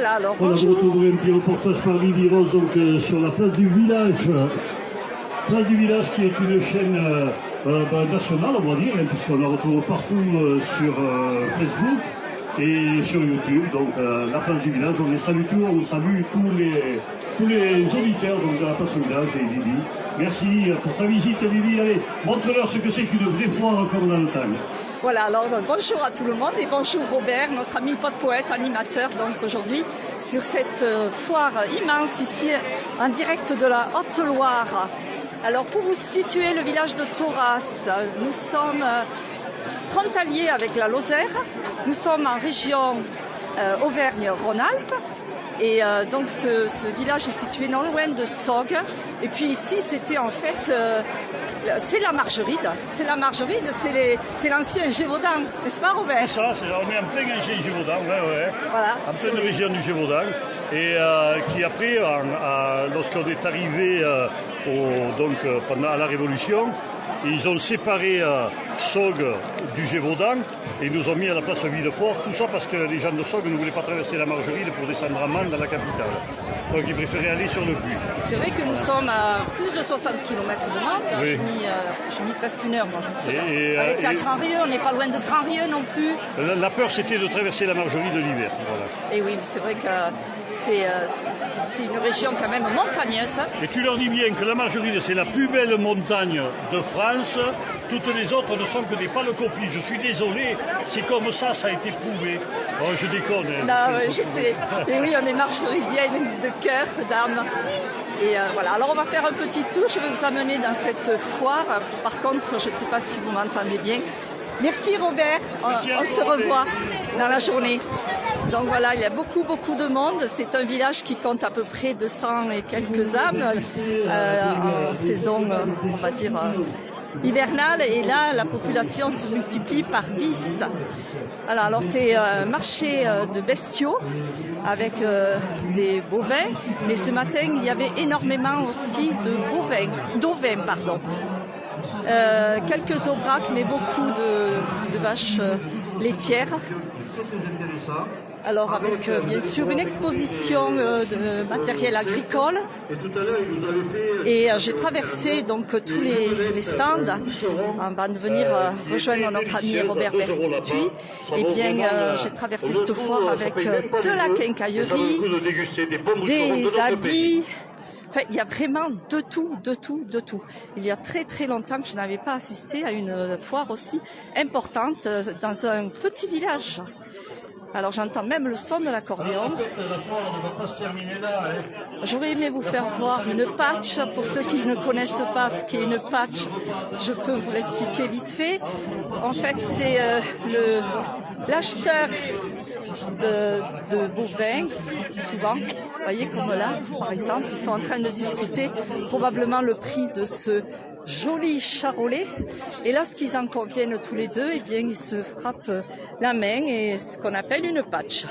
Voilà, alors voilà, vous retrouverez un petit reportage par Lily Rose donc, sur la place du village. Place du village qui est une chaîne nationale, on va dire, hein, puisqu'on la retrouve partout sur Facebook et sur YouTube. Donc la place du village, on les salue tous, on salue tous les auditeurs donc, de la place du village et Lily. Merci pour ta visite Lily. Allez, montre-leur ce que c'est qu'une vraie foire comme dans le temps. Voilà, alors bonjour à tout le monde et bonjour Robert, notre ami poète, animateur donc aujourd'hui sur cette foire immense ici en direct de la Haute-Loire. Alors pour vous situer, le village de Thoraz, nous sommes frontaliers avec la Lozère, nous sommes en région Auvergne-Rhône-Alpes et donc ce village est situé non loin de Saugues. Et puis ici c'était en fait c'est la Margeride, c'est l'ancien Gévaudan, n'est-ce pas Robert? C'est ça, on est en plein ancien Gévaudan, ouais. Voilà, en pleine région du Gévaudan, et qui après, lorsqu'on est arrivé pendant la Révolution, ils ont séparé Saugues du Gévaudan et ils nous ont mis à la place Villefort, tout ça parce que les gens de Saugues ne voulaient pas traverser la Margeride pour descendre à Mans dans la capitale. Donc ils préféraient aller sur le puits. C'est vrai que nous sommes à plus de 60 km de Mans, oui. J'ai mis presque une heure, moi je me souviens. On était à Grand-Rieux, on n'est pas loin de Grand-Rieux non plus. La peur c'était de traverser la Margeride l'hiver. Voilà. Et oui, c'est vrai que c'est une région quand même montagneuse. Et tu leur dis bien que la Margeride c'est la plus belle montagne de France, toutes les autres ne sont que des pâles copies. Je suis désolé, c'est comme ça, ça a été prouvé. Oh, je déconne. Non, je sais. Et oui, on est margeridienne de cœur, d'âme. Et voilà, alors on va faire un petit tour, je vais vous amener dans cette foire. Par contre, je ne sais pas si vous m'entendez bien. Merci Robert, on se revoit dans la journée. Donc voilà, il y a beaucoup de monde. C'est un village qui compte à peu près 200 et quelques âmes en saison, on va dire, hivernale. Et là, la population se multiplie par 10. Alors c'est un marché de bestiaux avec des bovins. Mais ce matin, il y avait énormément aussi d'ovins, pardon. Quelques aubracs, mais beaucoup de vaches laitières. Alors avec bien sûr une exposition de matériel agricole. Et j'ai traversé donc tous les stands avant de venir rejoindre notre ami Robert Bertuis. Et bien j'ai traversé cette foire avec de la quincaillerie, des habits. Enfin, il y a vraiment de tout. Il y a très longtemps que je n'avais pas assisté à une foire aussi importante dans un petit village. Alors j'entends même le son de l'accordéon. J'aurais aimé vous faire voir une patch. Pour ceux qui ne connaissent pas ce qu'est une patch, je peux vous l'expliquer vite fait. En fait, c'est l'acheteur de bovins, souvent, vous voyez comme là, par exemple, ils sont en train de discuter probablement le prix de ce joli charolais. Et lorsqu'ils en conviennent tous les deux, eh bien, ils se frappent la main et ce qu'on appelle une patch.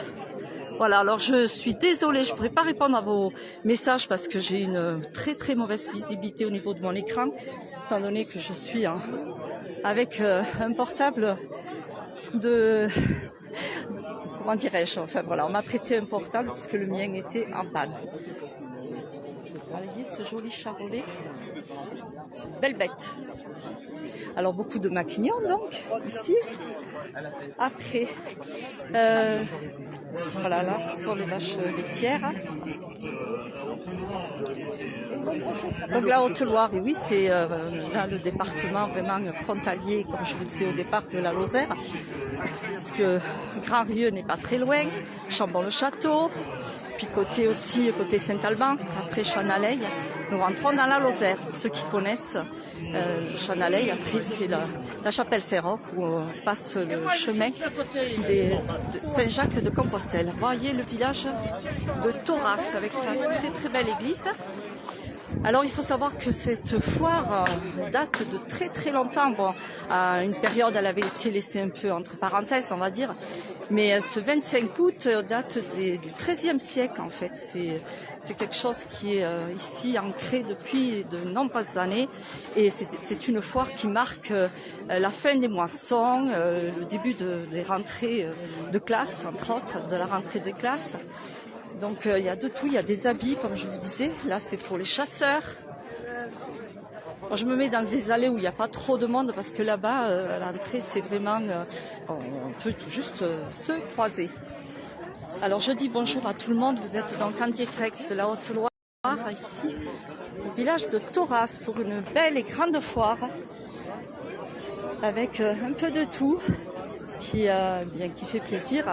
Voilà, alors je suis désolée, je ne pourrais pas répondre à vos messages parce que j'ai une très mauvaise visibilité au niveau de mon écran, étant donné que je suis avec un portable de... Comment dirais-je? Enfin voilà, on m'a prêté un portable puisque le mien était en panne. Voyez ce joli charolais. Belle bête. Alors beaucoup de maquignons donc, ici. Après, voilà, là ce sont les vaches laitières. Donc la Haute-Loire, et oui, c'est là le département vraiment frontalier, comme je vous disais au départ, de la Lozère. Parce que Grand-Rieux n'est pas très loin, Chambon-le-Château, puis côté Saint-Alban, après Chanaleille. Nous rentrons dans la Lozère. Pour ceux qui connaissent Chanaleille, après c'est la chapelle Saint-Roch où on passe le chemin de Saint-Jacques de Compostelle. Vous voyez le village de Thoraz avec sa très belle église. Alors il faut savoir que cette foire date de très longtemps. Bon, à une période elle avait été laissée un peu entre parenthèses on va dire, mais ce 25 août date du XIIIe siècle en fait. C'est quelque chose qui est ici ancré depuis de nombreuses années et c'est une foire qui marque la fin des moissons, le début des rentrées de classe, entre autres, de la rentrée des classes. Donc il y a de tout, il y a des habits comme je vous disais. Là c'est pour les chasseurs. Moi, je me mets dans des allées où il n'y a pas trop de monde parce que là-bas, à l'entrée, c'est vraiment... on peut tout juste se croiser. Alors je dis bonjour à tout le monde. Vous êtes donc en direct de la Haute-Loire, ici, au village de Thoraz, pour une belle et grande foire. Avec un peu de tout qui fait plaisir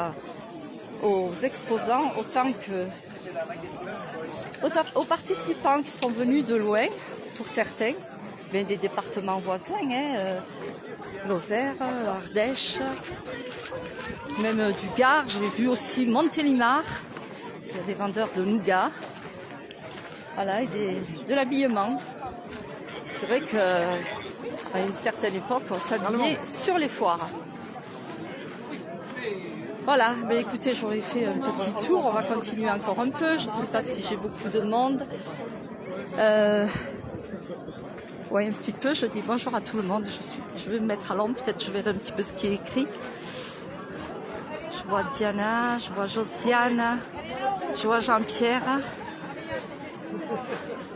aux exposants autant que aux participants qui sont venus de loin, pour certains, des départements voisins, Lozère, Ardèche, même du Gard. J'ai vu aussi Montélimar, il y a des vendeurs de nougat, voilà, et de l'habillement. C'est vrai qu'à une certaine époque, on s'habillait sur les foires. Voilà, mais écoutez, j'aurais fait un petit tour, on va continuer encore un peu, je ne sais pas si j'ai beaucoup de monde. Oui, un petit peu, je dis bonjour à tout le monde, je vais me mettre à l'ombre, peut-être je verrai un petit peu ce qui est écrit. Je vois Diana, je vois Josiane, je vois Jean-Pierre.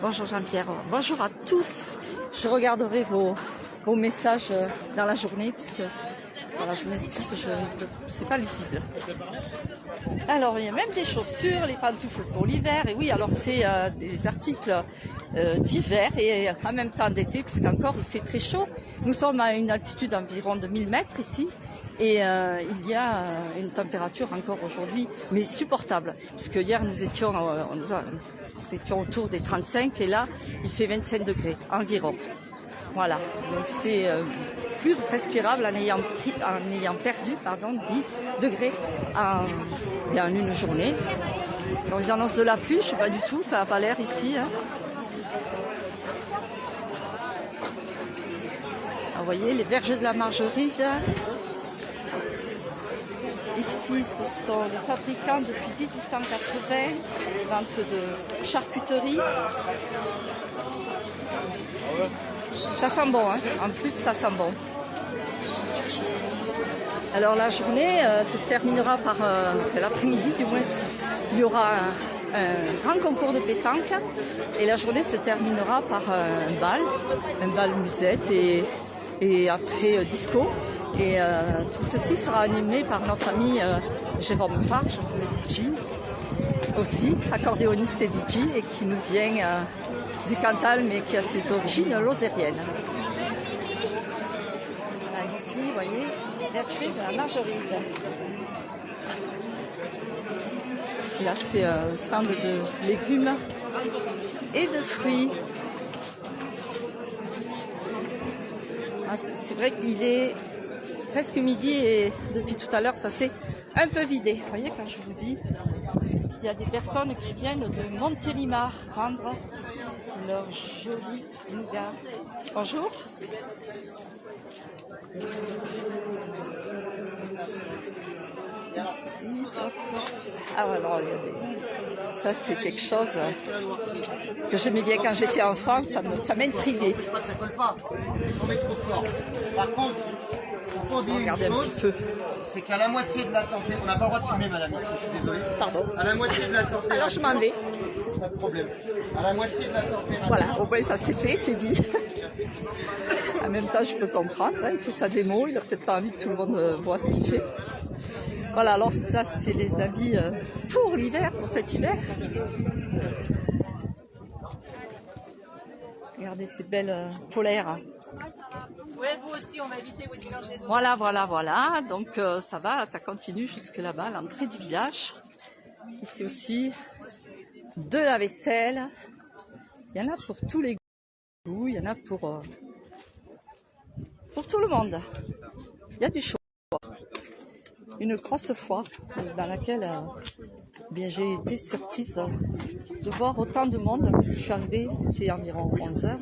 Bonjour Jean-Pierre, bonjour à tous. Je regarderai vos messages dans la journée, puisque... Voilà, je m'excuse, c'est pas lisible. Alors, il y a même des chaussures, les pantoufles pour l'hiver. Et oui, alors c'est des articles d'hiver et en même temps d'été, puisqu'encore il fait très chaud. Nous sommes à une altitude d'environ de 1000 mètres ici. Et il y a une température encore aujourd'hui, mais supportable. Puisque hier, nous étions autour des 35 et là, il fait 25 degrés environ. Voilà, donc c'est plus respirable en ayant perdu 10 degrés en une journée. Alors, ils annoncent de la pluie, je ne sais pas du tout, ça n'a pas l'air ici. Hein. Alors, vous voyez, les berges de la Margeride. Ici, ce sont les fabricants depuis 1880, vente de charcuterie. Ça sent bon, hein. En plus ça sent bon. Alors la journée se terminera par l'après-midi, du moins il y aura un grand concours de pétanque et la journée se terminera par un bal musette et après disco. Et tout ceci sera animé par notre ami Jérôme Farge, le DJ, aussi accordéoniste et DJ, et qui nous vient du Cantal, mais qui a ses origines lozériennes. Là, ici, vous voyez, verger de la Margeride. Là, c'est un stand de légumes et de fruits. Ah, c'est vrai qu'il est presque midi et depuis tout à l'heure, ça s'est un peu vidé. Vous voyez, quand je vous dis, il y a des personnes qui viennent de Montélimar vendre leur joli nougat. Bonjour. Ici, ah alors, il y a des... Ça, c'est quelque chose que j'aimais bien quand j'étais enfant, ça m'intriguait. Je crois que ça colle pas, c'est tombé trop fort. Par contre, regardez un petit peu. C'est qu'à la moitié de la température, on n'a pas le droit de fumer, madame, ici, je suis désolé. Pardon. À la moitié de la température. Alors je m'en vais. Pas de problème. À la moitié de la température. Voilà, au moins ça c'est fait, c'est dit. En même temps, je peux comprendre, hein, il fait sa démo, il a peut-être pas envie que tout le monde voit ce qu'il fait. Voilà, alors ça c'est les habits pour l'hiver, pour cet hiver. Regardez ces belles polaires. Ouais, vous aussi, on va éviter votre dérangeaison. Voilà. Donc ça va, ça continue jusque là-bas, l'entrée du village. Ici aussi, de la vaisselle. Il y en a pour tous les goûts, il y en a pour tout le monde. Il y a du choix. Une grosse foire dans laquelle j'ai été surprise de voir autant de monde. Lorsque je suis arrivée, c'était environ 11h.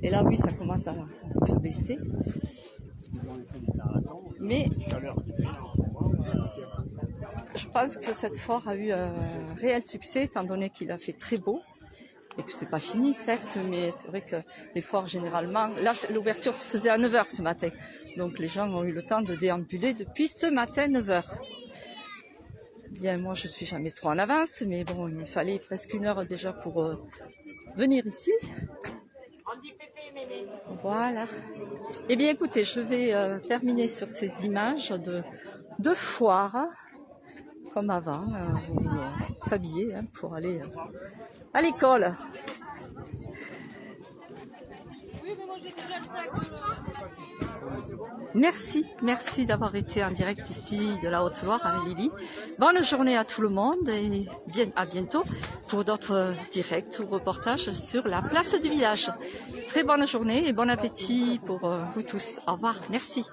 Et là, oui, ça commence à un peu baisser. Mais je pense que cette foire a eu un réel succès, étant donné qu'il a fait très beau. Et que c'est pas fini, certes, mais c'est vrai que les foires, généralement... Là, l'ouverture se faisait à 9h ce matin. Donc, les gens ont eu le temps de déambuler depuis ce matin, 9h. Bien, moi je suis jamais trop en avance, mais bon, il me fallait presque 1 heure déjà pour venir ici. Voilà. Eh bien écoutez, je vais terminer sur ces images de foire, comme avant, où on s'habillait pour aller à l'école. Merci d'avoir été en direct ici de la Haute-Loire avec Lily. Bonne journée à tout le monde et à bientôt pour d'autres directs ou reportages sur la place du village. Très bonne journée et bon appétit pour vous tous. Au revoir, merci.